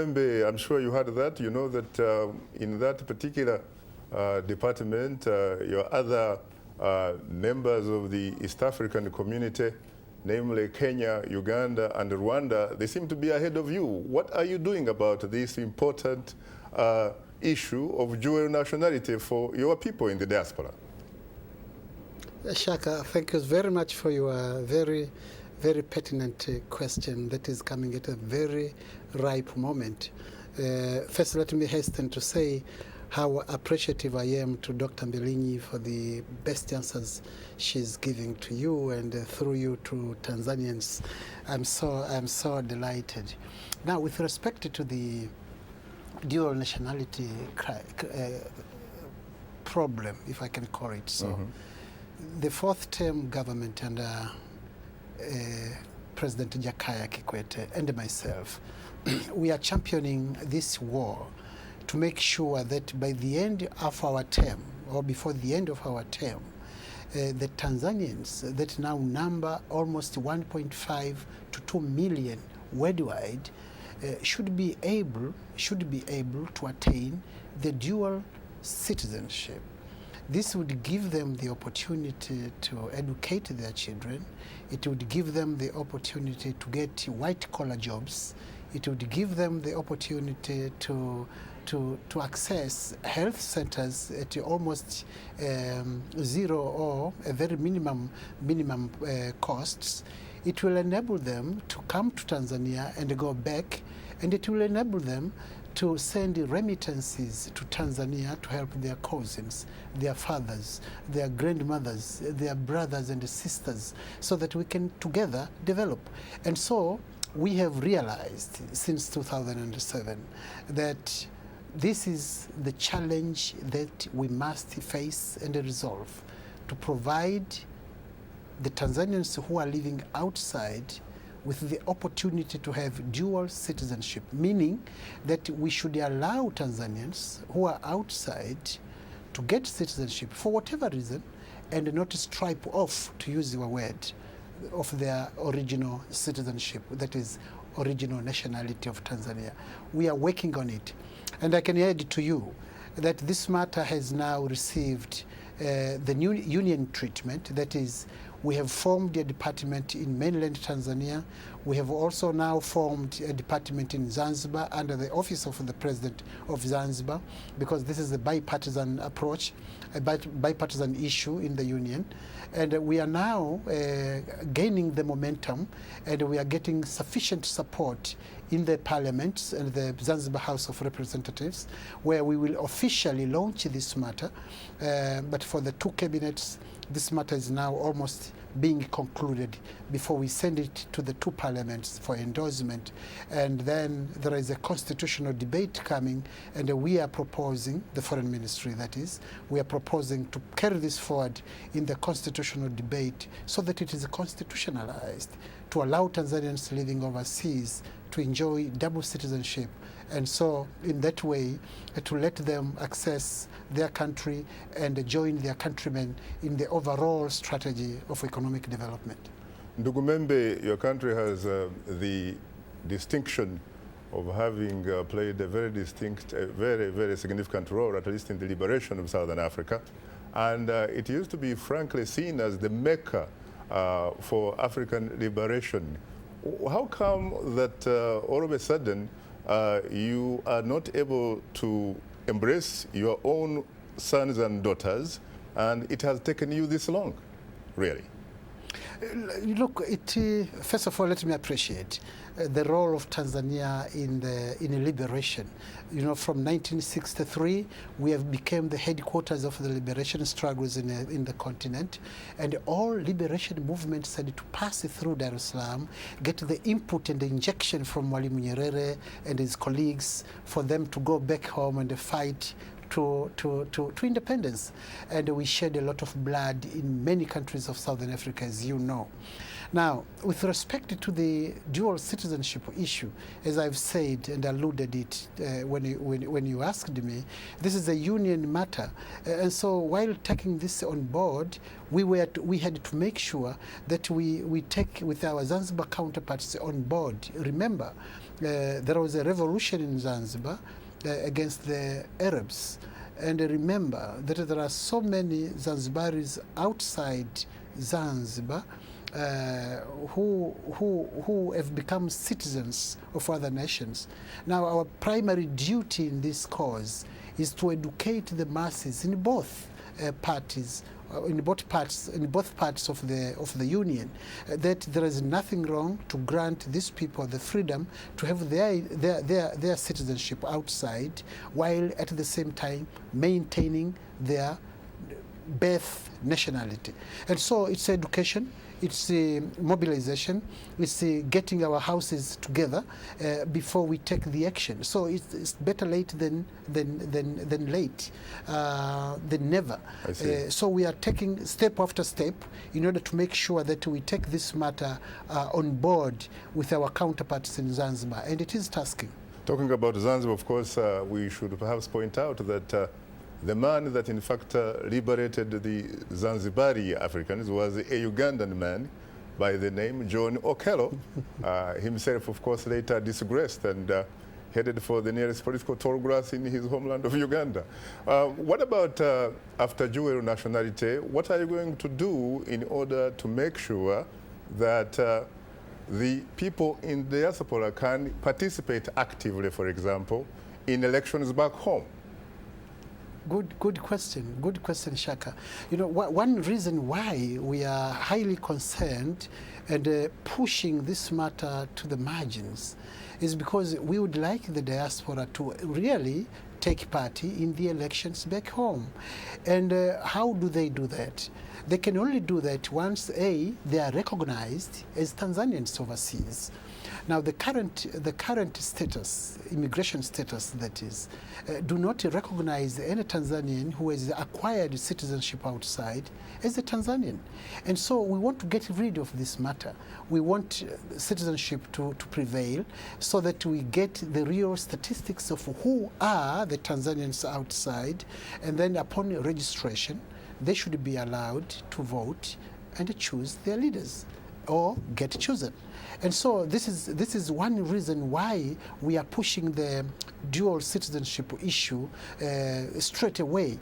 Membe, I'm sure you heard that. You know that in that particular department, your other members of the East African community, namely Kenya, Uganda, and Rwanda, they seem to be ahead of you. What are you doing about this important issue of dual nationality for your people in the diaspora? Shaka, thank you very much for your very pertinent question that is coming at a very ripe moment. First, let me hasten to say how appreciative I am to Dr. Mbilinyi for the best answers she's giving to you and through you to Tanzanians. I'm so delighted. Now, with respect to the dual nationality problem, if I can call it so, the fourth-term government under President Jakaya Kikwete and myself, we are championing this war to make sure that by the end of our term, or before the end of our term, the Tanzanians that now number almost 1.5 to 2 million worldwide should be able to attain the dual citizenship. This would give them the opportunity to educate their children. It would give them the opportunity to get white-collar jobs. It would give them the opportunity to access health centers at almost zero or a very minimum costs. It will enable them to come to Tanzania and go back, and it will enable them to send remittances to Tanzania to help their cousins, their fathers, their grandmothers, their brothers and sisters, so that we can together develop. And so we have realized since 2007 that this is the challenge that we must face and resolve, to provide the Tanzanians who are living outside with the opportunity to have dual citizenship, meaning that we should allow Tanzanians who are outside to get citizenship for whatever reason and not stripe off, to use your word, of their original citizenship, that is original nationality of Tanzania. We are working on it. And I can add to you that this matter has now received the new union treatment. That is, we have formed a department in mainland Tanzania. We have also now formed a department in Zanzibar under the office of the President of Zanzibar, because this is a bipartisan approach, a bipartisan issue in the union. And we are now gaining the momentum, and we are getting sufficient support in the parliament and the Zanzibar House of Representatives, where we will officially launch this matter. But for the two cabinets, this matter is now almost being concluded before we send it to the two parliaments for endorsement. And then there is a constitutional debate coming, and we are proposing, the foreign ministry that is, we are proposing to carry this forward in the constitutional debate so that it is constitutionalized, to allow Tanzanians living overseas to enjoy double citizenship, and so in that way to let them access their country and join their countrymen in the overall strategy of economic development. Ndugu Membe, your country has the distinction of having played a very distinct, very significant role, at least in the liberation of Southern Africa. And it used to be frankly seen as the mecca for African liberation. How come that all of a sudden you are not able to embrace your own sons and daughters, and it has taken you this long, really? Look, first of all, let me appreciate the role of Tanzania in liberation. You know, from 1963, we have become the headquarters of the liberation struggles in the continent, and all liberation movements had to pass through Dar es Salaam, get the input and the injection from Mwalimu Nyerere and his colleagues for them to go back home and fight to independence. And we shed a lot of blood in many countries of Southern Africa, as you know. Now, with respect to the dual citizenship issue, as I've said and alluded it when you asked me, this is a union matter. And so while taking this on board, we had to make sure that we take with our Zanzibar counterparts on board. Remember, there was a revolution in Zanzibar against the Arabs. And remember that there are so many Zanzibaris outside Zanzibar who have become citizens of other nations. Now, our primary duty in this cause is to educate the masses in both parties, in both parts of the union, that there is nothing wrong to grant these people the freedom to have their citizenship outside, while at the same time maintaining their birth nationality. And so it's education, it's mobilization, it's getting our houses together before we take the action. So it's better late than late, than never. I see. So we are taking step after step in order to make sure that we take this matter on board with our counterparts in Zanzibar, and it is tasking. Talking about Zanzibar, of course, we should perhaps point out that the man that in fact liberated the Zanzibari Africans was a Ugandan man by the name John Okello, himself of course later disgraced and headed for the nearest political tall grass in his homeland of Uganda. What about after dual nationality? What are you going to do in order to make sure that the people in the diaspora can participate actively, for example, in elections back home? Good question, Shaka. You know, one reason why we are highly concerned and pushing this matter to the margins is because we would like the diaspora to really take part in the elections back home. And how do they do that? They can only do that once, they are recognized as Tanzanians overseas. Now, the current status, immigration status that is, do not recognize any Tanzanian who has acquired citizenship outside as a Tanzanian. And so we want to get rid of this matter. We want citizenship to prevail so that we get the real statistics of who are the Tanzanians outside, and then upon registration, they should be allowed to vote and choose their leaders or get chosen. And so this is one reason why we are pushing the dual citizenship issue straight away.